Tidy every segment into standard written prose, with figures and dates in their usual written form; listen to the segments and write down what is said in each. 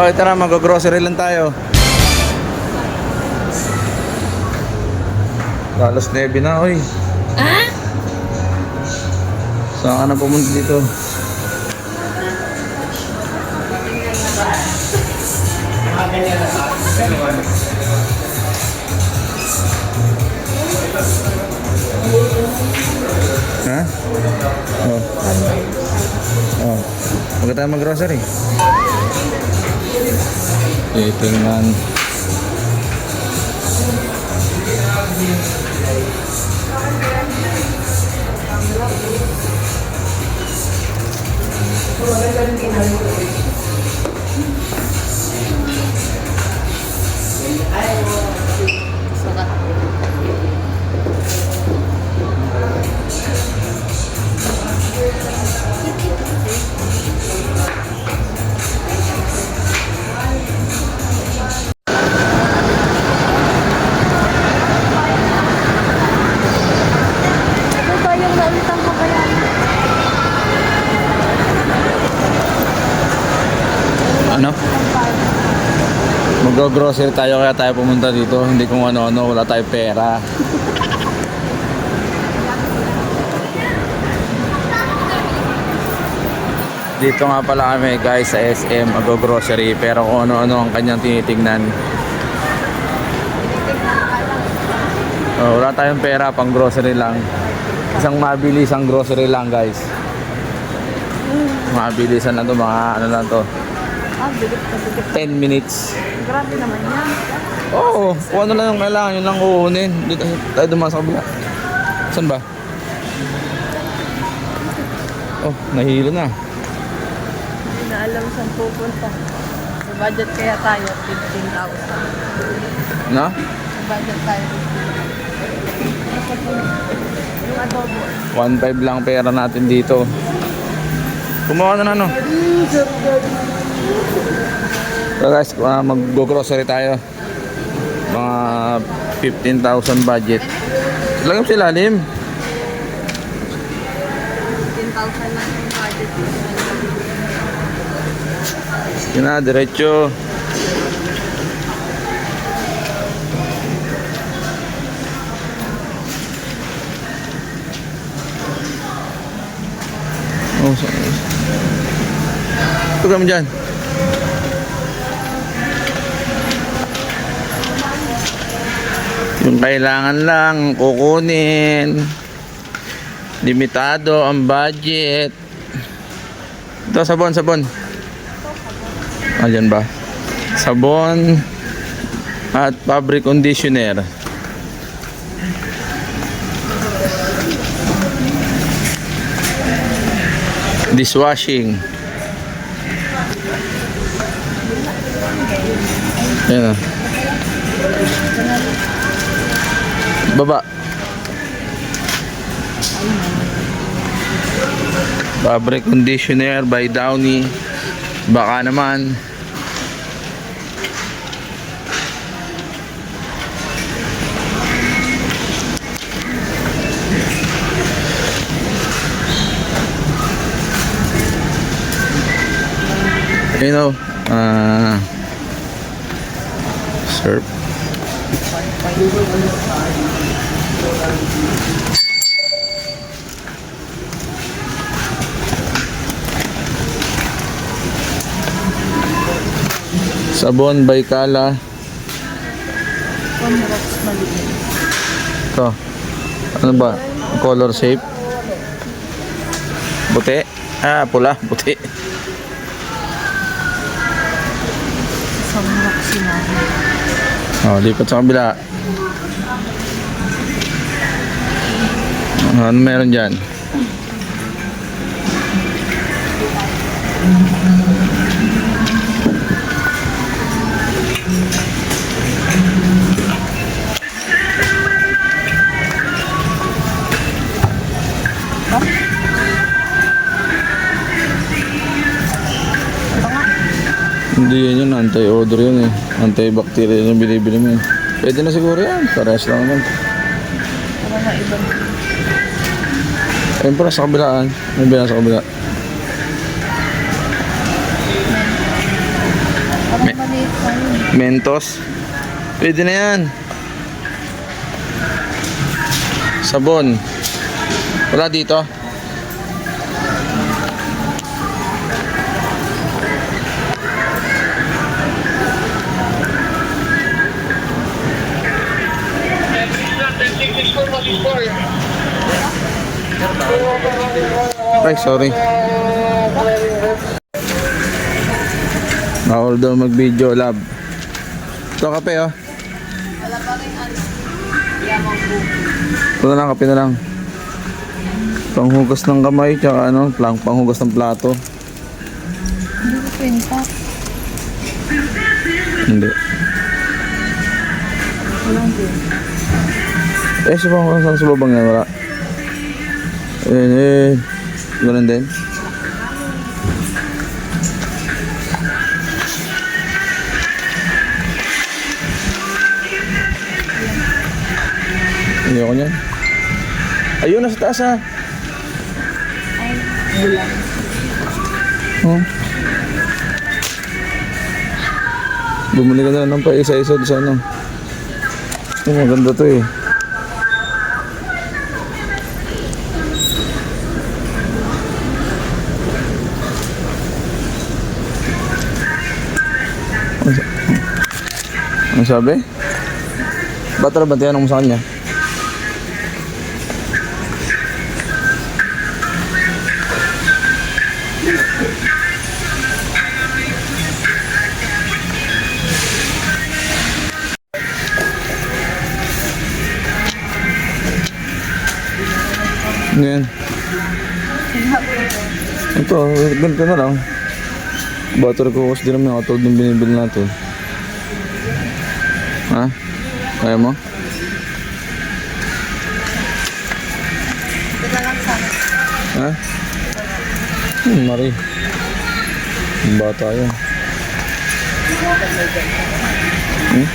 Okay, tara, mag-grocery lang tayo. Alas 9 na, oy. Ah? Saan ka na pumunta dito? Ha? Oh. Oh. Huwag tayo mag-grocery. Tingnan. Ano ba yung naulitang kabayan? Ano? Mag-grocery tayo kaya tayo pumunta dito. Hindi kung ano-ano, wala tayong pera. Dito nga pala kami guys sa SM mag-grocery, pero kung ano-ano ang kanyang tinitingnan. Oh, wala tayong pera, pang grocery lang. Isang mabilisang grocery lang guys. Mabilisan lang to, mga ano lang to. Ah, bigot na bigot. 10 minutes. Grabe naman yan. Oo, kung ano lang yung kailangan, yun lang uunin. Dito tayo dumaan sa kabila. Saan ba? Oh, nahilo na. Hindi na alam saan pupunta. Sa budget kaya tayo, 15,000. Na? Sa budget tayo, 15,000. Yung adobo. 1.5 lang pera natin dito. Kumuha na ano? So guys, mag-grocery tayo. Mga 15,000 budget. Lagyan mo sa ilalim. 15,000 lang yung budget. Yun na, diretso. Oh, ito kami dyan. Yung kailangan lang kukunin. Limitado ang budget. Ito, sabon. Ayan ba? Sabon at fabric conditioner. Dishwashing. Ayan na. Baba. Fabric conditioner by Downy. Baka naman. You know, surf. Sabon by Kala. Conrox maliit. Ito. Ano ba? Color shape. Puti. Ah, pula. Puti. Conrox sinabi. Oh, lipat sa kabila. Ano meron dyan? Hindi yan yun, anti-odor yun eh. Antibacterial yung binibili mo eh. Pwede na siguro yan, parehas lang naman. Para na ibang Ayun pala sa kabilaan. May bila sa kabila. Parang maliit pa yun. Mentos. Pwede na yan. Sabon. Wala dito. Ay, sorry. Bawal daw mag-video, lab. Ito kape, oh. Wala pa rin ano. Lamang buko. Ito na lang, kape na lang. Panghugas ng kamay, tsaka ano, panghugas ng plato. Hindi ko pinta. Hindi. Walang din. Eh, saan sa babang yan? Wala. Eh. Ganun din. Hindi ako niyan. Ayun, nasa taas ha. Ay, bulang. Oh. Bumili ka na lang ng pa isa-isa doon sa ano. Oh, maganda to eh. Ano sabi? Ba't na ba tinanong mo sa kanya? Yan. Ito, ganito na lang. Butter cookies din naman katulad ng binibili natin. Ha? Kaya mo? Ito na lang sana. Ha? Mari. Bata yun. Hmm?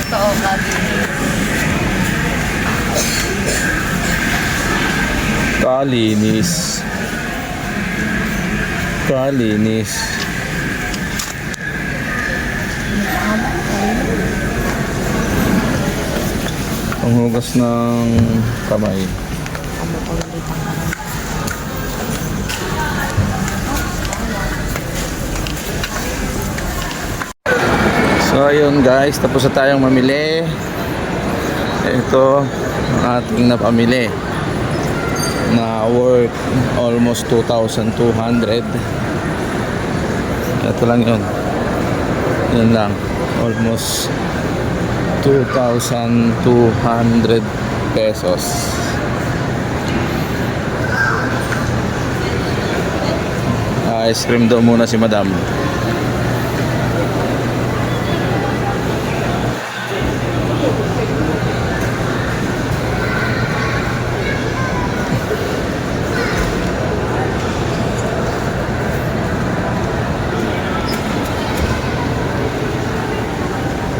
Ito o, lagi. Kalinis. Kalinis. Ang hugas ng kamay. So ayun guys, tapos na tayong mamili. Ito ang ating napamili na worth almost 2,200. Ito lang yun. Yun lang. Almost 2,200 pesos. Ice cream daw muna si madam.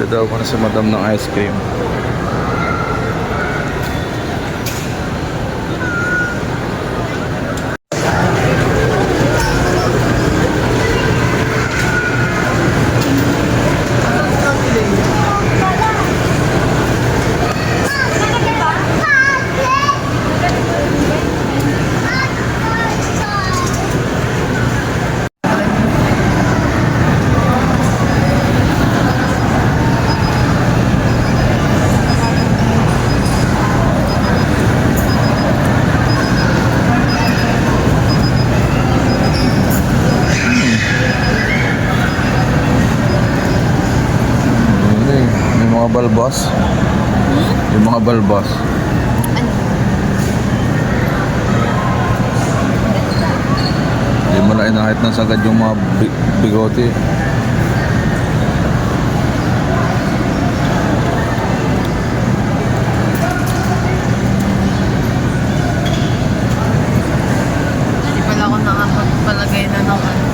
Ito daw muna si madam ng ice cream. Mga balbos. Yung mga balbos. Hindi mo na inahit ng sagad yung mga bigote. Hindi pala ako nakapagpalagay na ng ano.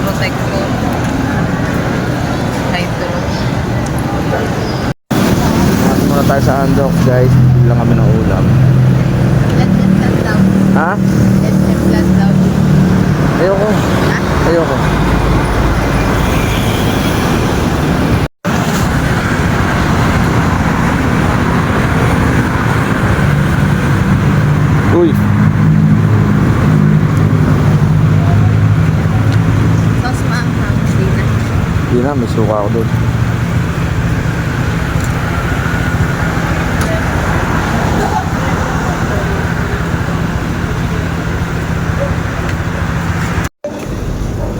Protect ko. tayo sa Andox guys. Bili lang kami ng ulam. SM Plus daw. Ha? SM Plus daw. Ayoko. Ha? Ayoko. Uy. Sauce maanghang. Hindi na. Hindi na, may suka ako doon.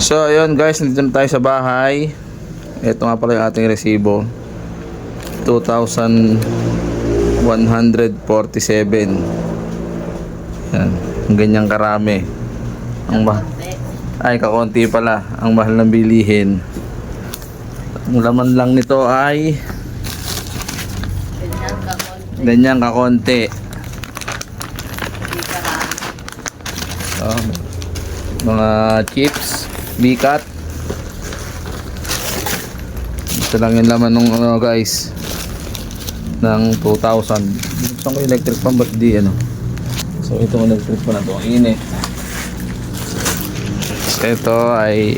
So ayun guys, nandito na tayo sa bahay. Ito nga pala yung ating resibo. 2,147. Yan, ang ganyang karami. Ay, kakonti pala. Ang mahal ng bilihin. Ang laman lang nito ay Ganyan ka konti. ganyang kakonti. Hindi karami. Mga chips, bikat. Ito lang yung laman nung guys ng 2,000. Gusto ko electric pan, ba't di ano? So itong electric pan na to, ang init. So ito ay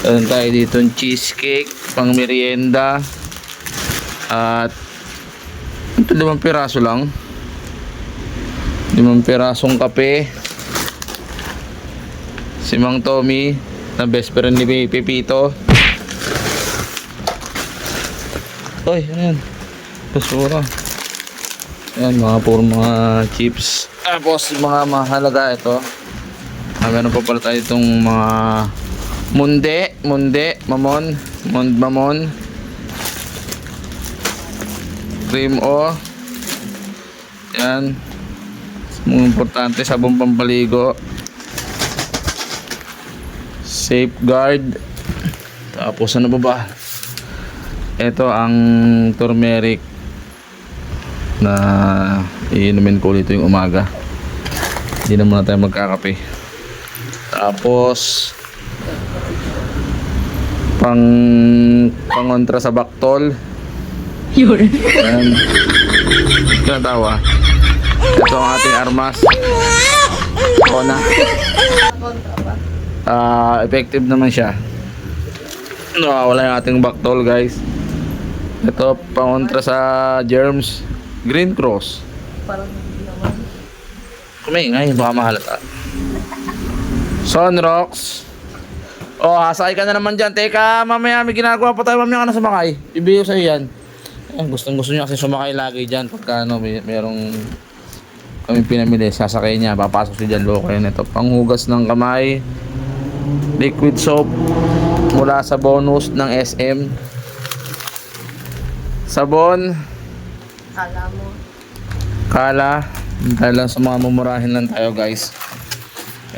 meron tayo dito yung cheesecake pang merienda. At ito 5 piraso lang. 5 pirasong kape. Si Mang Tommy na best friend ni Pepito. Oy, ano yan? Basura. Ayan, puro mga chips. Tapos mga mahalaga ito. Meron pa pala tayo itong mga mamon. Cream o. Yan. Mga importante, sabong pampaligo. Safeguard. Tapos ano ba ba? Ito ang turmeric na iinumin ko ulit yung umaga. Hindi na muna tayo magkakape. Tapos pangontra sa baktol. Yun. Ayan. Kinatawa. Ito ang ating armas. Kona. Kontra ba? Effective naman siya. Wala yung ating baktol guys. Ito pangontra sa germs. Green Cross. Parang hindi naman. Kumingay, baka mahalata. Sunrocks. Oh, hasakay ka na naman dyan. Teka, mamaya may ginagawa pa tayo. Mamaya ka na sumakay. Ibigay ko sa'yo yan. Ayan, gustong gusto niya kasi sumakay lagi dyan. Pagka ano, merong kami pinamili, sasakay niya. Papasok siya dyan. Loko yan. Ito, panghugas ng kamay. Liquid soap mula sa bonus ng SM. Sabon. Kala mo. Kala. Dahil lang sa mga mumurahin lang tayo guys.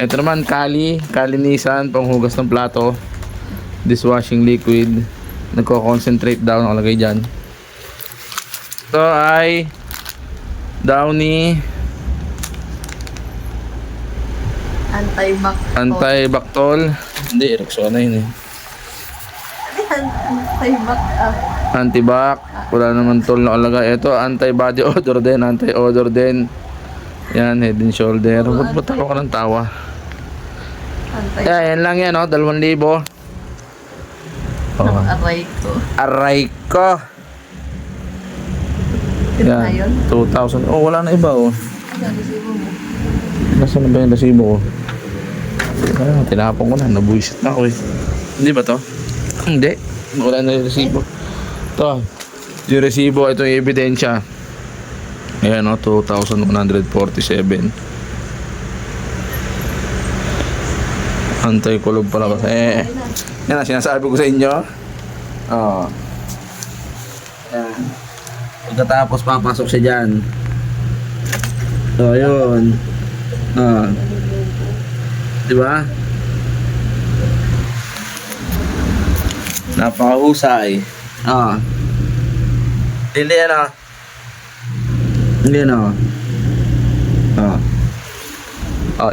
Ito naman kalinisan, panghugas ng plato. Dishwashing liquid. Nagko-concentrate daw nakalagay dyan. Ito ay Downy Antibactol. Hindi, Rexona yun eh. Antibac. Antibac. Wala naman tol nakalagay. Ito, antibody odor din. Anti-odor din. Yan, head and shoulder. Ba't tawa ka ng tawa? Yan lang yan, 2,000. Aray ko. Aray ko. Ito na yun? 2,000. Oh, wala na iba oh. Ano, resibo mo? Nasaan na ba yung resibo ko? Tinapon ko na. Nabuisit na ako eh. Hindi ba to? Hindi. Wala na yung resibo. Ito. Yung resibo, ito yung ebidensya. Ayan o, 2,147. Anti-kulob pala kasi. Yan ang sinasabi ko sa inyo. Oo. Ayan. Pagkatapos papasok siya dyan. So, yun. Diba? Napakahusay. Hindi yan ah. Hindi yan ah.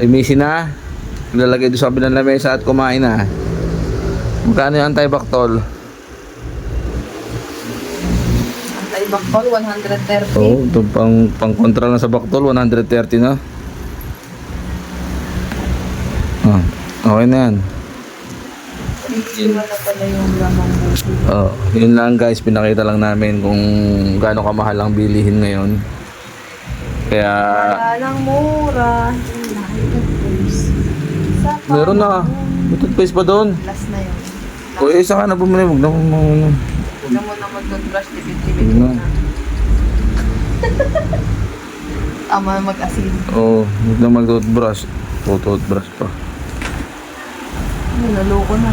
Imisin na. Ilalagay doon sa kabilang lamesa at kumain na. Magkano yung antibactol? Ay, baktol, 130. Oo, ito pang kontra lang sa baktol, 130 na. Ah, okay na yan. Wala pala yung lamang buti. Oh, yun lang guys, pinakita lang namin kung gaano kamahal ang bilihin ngayon. Kaya Wala lang mura. Yung lahat ng tools. Sa meron na. May toothpaste pa doon. Last na yun. O isa ka na bumili, huwag na ano. Huwag na muna mag-toothbrush, tipid-tipid Huwag na. muna. Tama mag-asin. Oo, huwag na mag-toothbrush. O toothbrush pa. Naloko na.